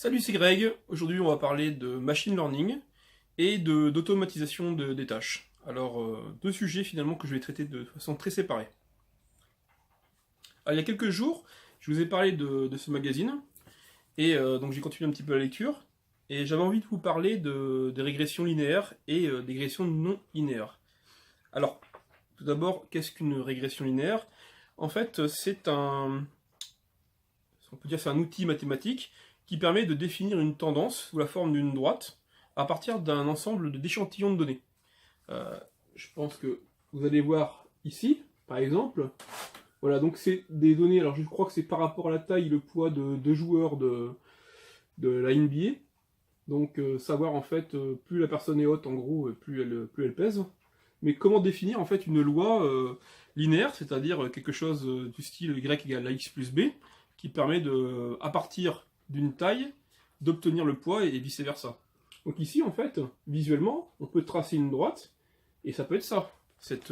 Salut, c'est Greg. Aujourd'hui, on va parler de machine learning et d'automatisation des tâches. Alors, deux sujets finalement que je vais traiter de façon très séparée. Alors, il y a quelques jours, je vous ai parlé de ce magazine et donc j'ai continué un petit peu la lecture et j'avais envie de vous parler des régressions linéaires et des régressions non linéaires. Alors, tout d'abord, qu'est-ce qu'une régression linéaire? En fait, on peut dire c'est un outil mathématique qui permet de définir une tendance sous la forme d'une droite à partir d'un ensemble d'échantillons de données. Je pense que vous allez voir ici, par exemple. Voilà, donc c'est des données, alors je crois que c'est par rapport à la taille et le poids de joueurs de la NBA. Donc savoir en fait, plus la personne est haute, en gros, plus elle pèse. Mais comment définir en fait une loi linéaire, c'est-à-dire quelque chose du style y égale à x plus b, qui permet de, à partir d'une taille, d'obtenir le poids et vice-versa. Donc ici, en fait, visuellement, on peut tracer une droite, et ça peut être ça, cette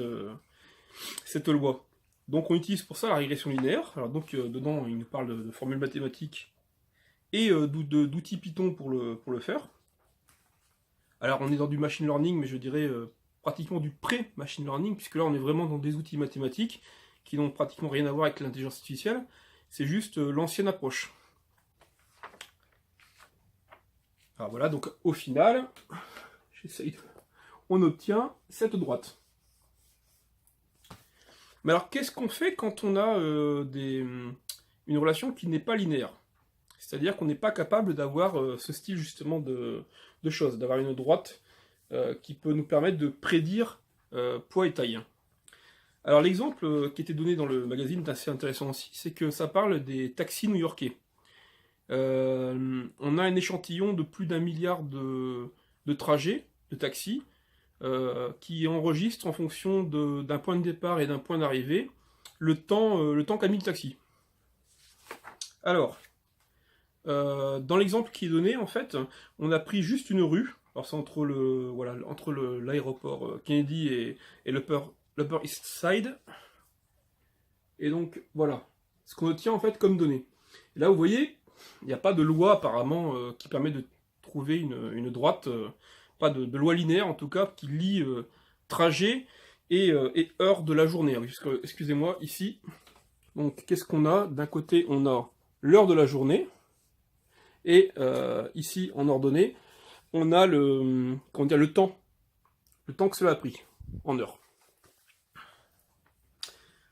loi. Donc on utilise pour ça la régression linéaire. Alors donc dedans, il nous parle de formules mathématiques et d'outils Python pour le faire. Alors on est dans du machine learning, mais je dirais pratiquement du pré-machine learning, puisque là on est vraiment dans des outils mathématiques qui n'ont pratiquement rien à voir avec l'intelligence artificielle. C'est juste l'ancienne approche. Alors voilà, donc au final, on obtient cette droite. Mais alors qu'est-ce qu'on fait quand on a une relation qui n'est pas linéaire? C'est-à-dire qu'on n'est pas capable d'avoir ce style justement de choses, d'avoir une droite qui peut nous permettre de prédire poids et taille. Alors l'exemple qui était donné dans le magazine est assez intéressant aussi, c'est que ça parle des taxis new-yorkais. On a un échantillon de plus d'1 milliard de trajets de taxis qui enregistre en fonction d'un point de départ et d'un point d'arrivée le temps qu'a mis le taxi. Alors, dans l'exemple qui est donné, en fait, on a pris juste une rue. Alors c'est entre l'aéroport Kennedy et l'Upper East Side. Et donc voilà, ce qu'on obtient en fait comme données. Et là vous voyez, il n'y a pas de loi apparemment qui permet de trouver une droite, pas de loi linéaire en tout cas, qui lie trajet et heure de la journée. Excusez-moi, ici, donc qu'est-ce qu'on a? D'un côté on a l'heure de la journée, et ici en ordonnée, on a le temps que cela a pris en heure.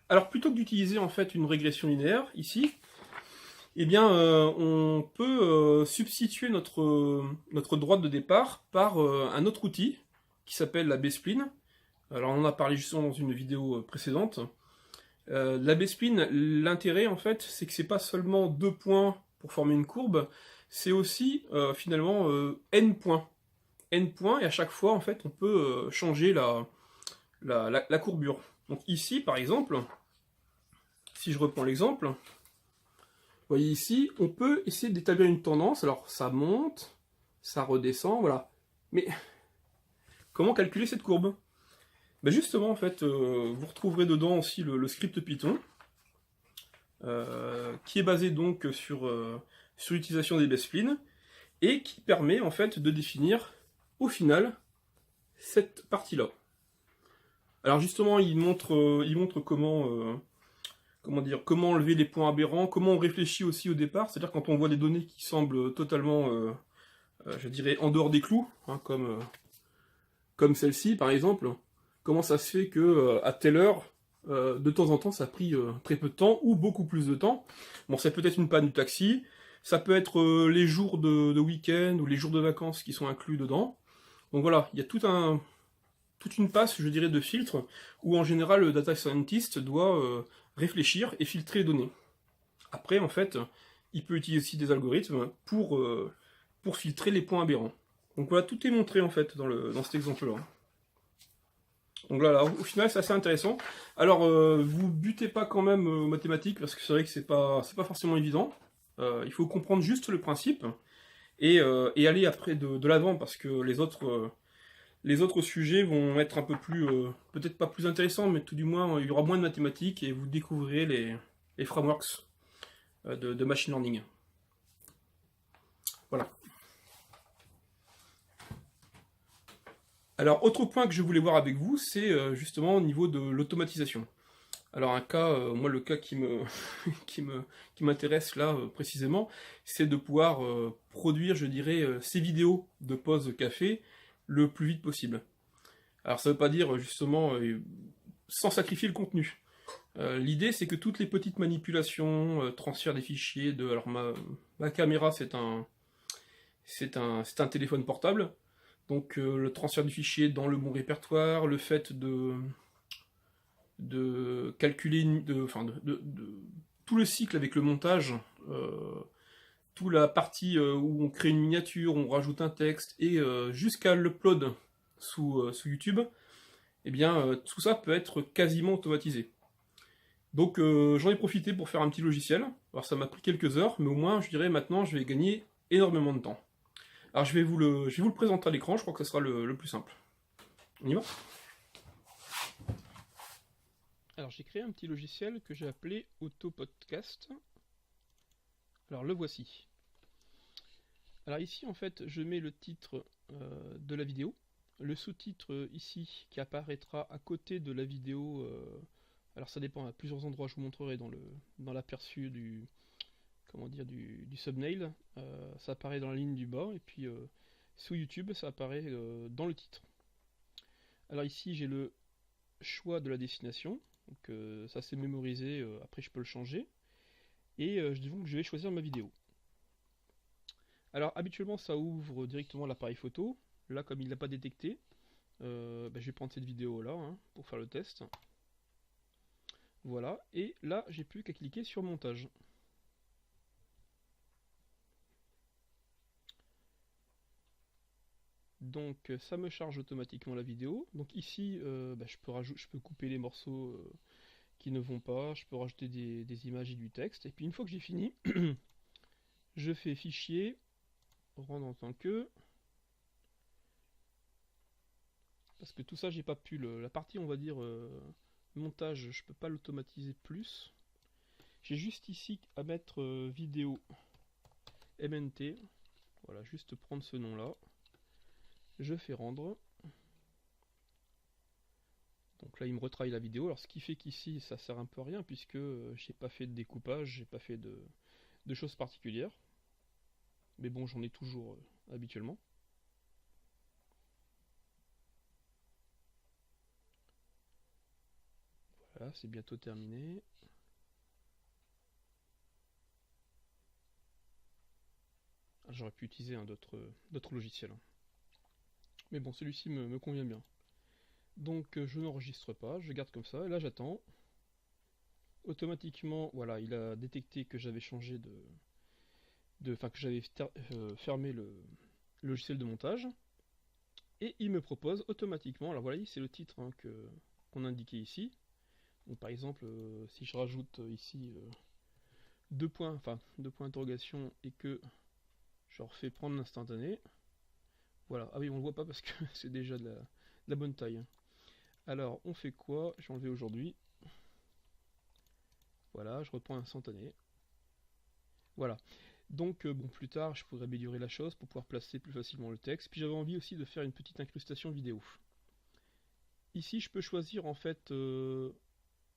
Alors plutôt que d'utiliser en fait une régression linéaire ici, eh bien on peut substituer notre droite de départ par un autre outil qui s'appelle la B-spline. Alors on en a parlé justement dans une vidéo précédente. La B-spline, l'intérêt en fait, c'est que c'est pas seulement 2 points pour former une courbe, c'est aussi finalement n points. N points, et à chaque fois en fait on peut changer la courbure. Donc ici par exemple, si je reprends l'exemple, vous voyez ici, on peut essayer d'établir une tendance. Alors ça monte, ça redescend, voilà. Mais comment calculer cette courbe? Ben justement, en fait, vous retrouverez dedans aussi le script Python, qui est basé donc sur l'utilisation des B-splines, et qui permet en fait de définir au final cette partie-là. Alors justement, il montre comment enlever les points aberrants, comment on réfléchit aussi au départ, c'est-à-dire quand on voit des données qui semblent totalement, je dirais, en dehors des clous, hein, comme celle-ci par exemple, comment ça se fait que à telle heure, de temps en temps, ça a pris très peu de temps, ou beaucoup plus de temps. Bon, c'est peut-être une panne du taxi, ça peut être les jours de week-end, ou les jours de vacances qui sont inclus dedans. Donc voilà, il y a toute une passe, je dirais, de filtres, où en général le data scientist doit réfléchir et filtrer les données. Après, en fait, il peut utiliser aussi des algorithmes pour filtrer les points aberrants. Donc voilà, tout est montré en fait dans cet exemple-là. Donc là, au final, c'est assez intéressant. Alors, vous butez pas quand même aux mathématiques, parce que c'est vrai que c'est pas forcément évident. Il faut comprendre juste le principe, et aller après de l'avant, parce que les autres sujets vont être un peu plus, peut-être pas plus intéressants, mais tout du moins, il y aura moins de mathématiques, et vous découvrirez les frameworks de machine learning. Voilà. Voilà. Alors, autre point que je voulais voir avec vous, c'est justement au niveau de l'automatisation. Alors un cas, moi le cas qui me qui m'intéresse là précisément, c'est de pouvoir produire, je dirais, ces vidéos de pause café le plus vite possible. Alors ça veut pas dire justement sans sacrifier le contenu. L'idée c'est que toutes les petites manipulations, transfert des fichiers de, alors ma caméra c'est un téléphone portable, donc le transfert du fichier dans le bon répertoire, le fait de calculer, tout le cycle avec le montage, toute la partie où on crée une miniature, on rajoute un texte, et jusqu'à l'upload sous YouTube, eh bien tout ça peut être quasiment automatisé. Donc j'en ai profité pour faire un petit logiciel. Alors ça m'a pris quelques heures, mais au moins je dirais maintenant je vais gagner énormément de temps. Alors je vais vous le présenter à l'écran, je crois que ce sera le plus simple. On y va ? Alors j'ai créé un petit logiciel que j'ai appelé Autopodcast. Alors le voici. Alors ici en fait je mets le titre de la vidéo, le sous-titre ici qui apparaîtra à côté de la vidéo. Alors ça dépend, à plusieurs endroits, je vous montrerai dans l'aperçu du thumbnail. Ça apparaît dans la ligne du bas et puis sous YouTube ça apparaît dans le titre. Alors ici j'ai le choix de la destination. Donc ça c'est mémorisé, après je peux le changer. Et donc je vais choisir ma vidéo. Alors habituellement ça ouvre directement l'appareil photo. Là comme il n'a pas détecté, je vais prendre cette vidéo là pour faire le test. Voilà, et là j'ai plus qu'à cliquer sur montage. Donc ça me charge automatiquement la vidéo. Donc ici je peux couper les morceaux qui ne vont pas, je peux rajouter des images et du texte. Et puis une fois que j'ai fini, je fais fichier, rendre en tant que... Parce que tout ça j'ai pas pu, la partie on va dire montage, je peux pas l'automatiser plus. J'ai juste ici à mettre vidéo MNT. Voilà, juste prendre ce nom là. Je fais rendre. Donc là il me retravaille la vidéo. Alors ce qui fait qu'ici ça sert un peu à rien puisque j'ai pas fait de découpage, j'ai pas fait de choses particulières. Mais bon, j'en ai toujours habituellement. Voilà, c'est bientôt terminé. J'aurais pu utiliser d'autres logiciels. Mais bon, celui-ci me convient bien. Donc je n'enregistre pas, je garde comme ça, et là j'attends. Automatiquement, voilà, il a détecté que j'avais changé que j'avais fermé le logiciel de montage. Et il me propose automatiquement, alors voilà, c'est le titre qu'on indiquait ici. Donc par exemple, si je rajoute ici deux points d'interrogation et que je refais prendre l'instantané, voilà, ah oui on le voit pas parce que c'est déjà de la bonne taille. Alors on fait quoi? Je vais enlever aujourd'hui. Voilà, je reprends l'instantané. Voilà. Donc bon, plus tard je pourrais améliorer la chose pour pouvoir placer plus facilement le texte. Puis j'avais envie aussi de faire une petite incrustation vidéo. Ici je peux choisir en fait...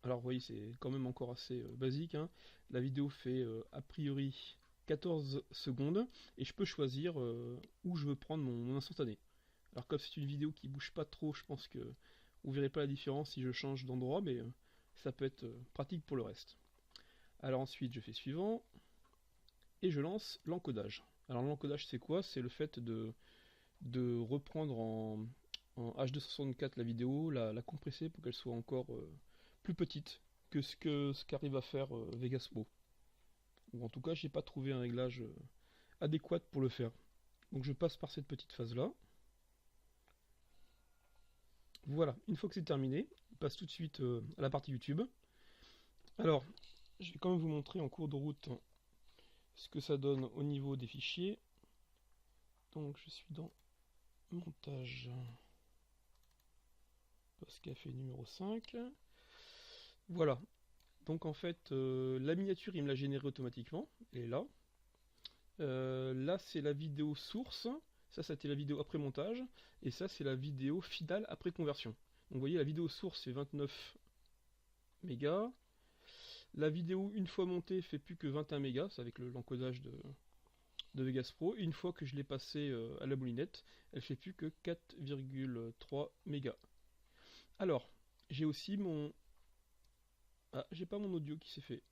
alors vous voyez c'est quand même encore assez basique. La vidéo fait a priori 14 secondes et je peux choisir où je veux prendre mon instantané. Alors comme c'est une vidéo qui bouge pas trop, je pense que vous verrez pas la différence si je change d'endroit, mais ça peut être pratique pour le reste. Alors ensuite je fais suivant et je lance l'encodage. Alors l'encodage c'est quoi? C'est le fait de reprendre en H264 la vidéo, la compresser pour qu'elle soit encore plus petite que ce qu'arrive à faire Vegas Pro. Ou en tout cas j'ai pas trouvé un réglage adéquat pour le faire. Donc je passe par cette petite phase là. Voilà, une fois que c'est terminé, on passe tout de suite à la partie YouTube. Alors, je vais quand même vous montrer en cours de route ce que ça donne au niveau des fichiers. Donc je suis dans montage post café numéro 5. Voilà, donc en fait la miniature il me l'a générée automatiquement, elle est là. Là, c'est la vidéo source. Ça, c'était la vidéo après montage. Et ça, c'est la vidéo finale après conversion. Donc, vous voyez, la vidéo source, c'est 29 mégas. La vidéo, une fois montée, fait plus que 21 mégas. C'est avec l'encodage de Vegas Pro. Et une fois que je l'ai passée à la moulinette, elle fait plus que 4,3 mégas. Alors, j'ai aussi mon... Ah, j'ai pas mon audio qui s'est fait.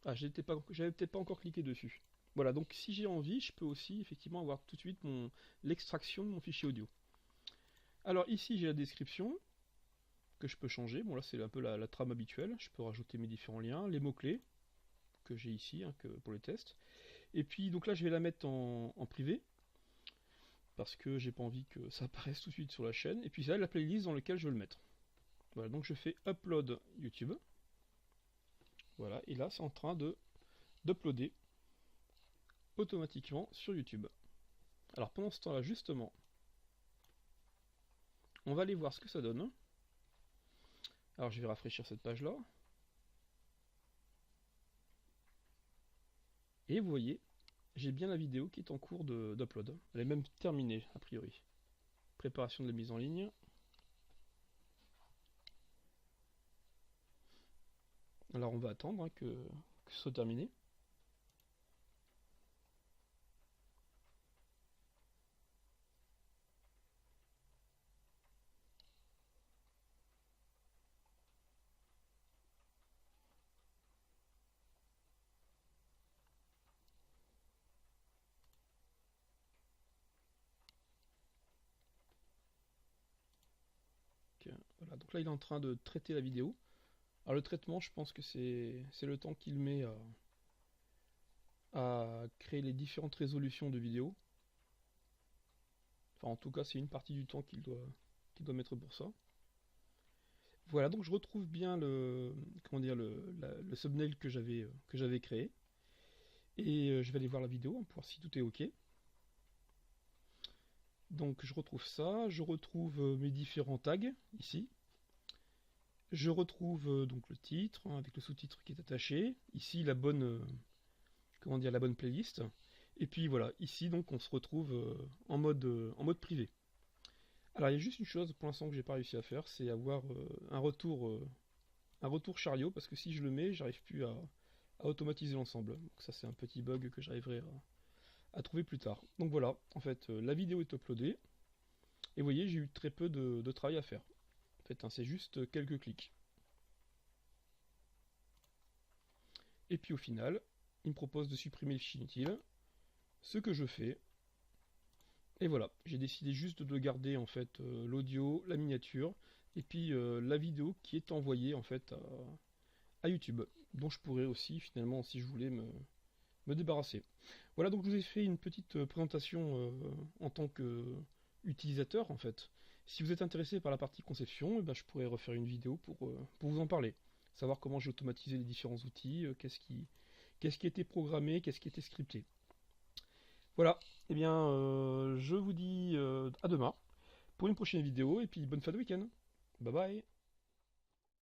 Ah, j'avais peut-être pas encore cliqué dessus. Voilà, donc si j'ai envie, je peux aussi effectivement avoir tout de suite l'extraction de mon fichier audio. Alors ici, j'ai la description que je peux changer. Bon, là, c'est un peu la trame habituelle. Je peux rajouter mes différents liens, les mots-clés que j'ai ici pour les tests. Et puis, donc là, je vais la mettre en privé parce que j'ai pas envie que ça apparaisse tout de suite sur la chaîne. Et puis, c'est là la playlist dans laquelle je veux le mettre. Voilà, donc je fais Upload YouTube. Voilà, et là, c'est en train d'uploader automatiquement sur YouTube. Alors pendant ce temps-là, justement, on va aller voir ce que ça donne. Alors je vais rafraîchir cette page-là. Et vous voyez, j'ai bien la vidéo qui est en cours d'upload. Elle est même terminée, a priori. Préparation de la mise en ligne. Alors on va attendre que ce soit terminé. Voilà, donc là il est en train de traiter la vidéo. Alors le traitement, je pense que c'est le temps qu'il met à créer les différentes résolutions de vidéo. Enfin en tout cas c'est une partie du temps qu'il doit mettre pour ça. Voilà, donc je retrouve bien le thumbnail que j'avais créé. Et je vais aller voir la vidéo pour voir si tout est OK. Donc je retrouve ça, je retrouve mes différents tags ici. Je retrouve donc le titre avec le sous-titre qui est attaché. Ici la bonne la bonne playlist. Et puis voilà, ici donc on se retrouve en mode privé. Alors il y a juste une chose pour l'instant que j'ai pas réussi à faire, c'est avoir un retour chariot, parce que si je le mets, j'arrive plus à automatiser l'ensemble. Donc ça c'est un petit bug que j'arriverai à trouver plus tard. Donc voilà, en fait la vidéo est uploadée, et vous voyez j'ai eu très peu de travail à faire. En fait c'est juste quelques clics. Et puis au final, il me propose de supprimer le fichier inutile, ce que je fais. Et voilà, j'ai décidé juste de garder en fait l'audio, la miniature, et puis la vidéo qui est envoyée en fait à YouTube, dont je pourrais aussi finalement, si je voulais, me débarrasser. Voilà, donc je vous ai fait une petite présentation en tant que utilisateur en fait. Si vous êtes intéressé par la partie conception, je pourrais refaire une vidéo pour vous en parler. Savoir comment j'ai automatisé les différents outils, qu'est-ce qui a été programmé, qu'est-ce qui a été scripté. Voilà, et bien je vous dis à demain pour une prochaine vidéo, et puis bonne fin de week-end. Bye bye.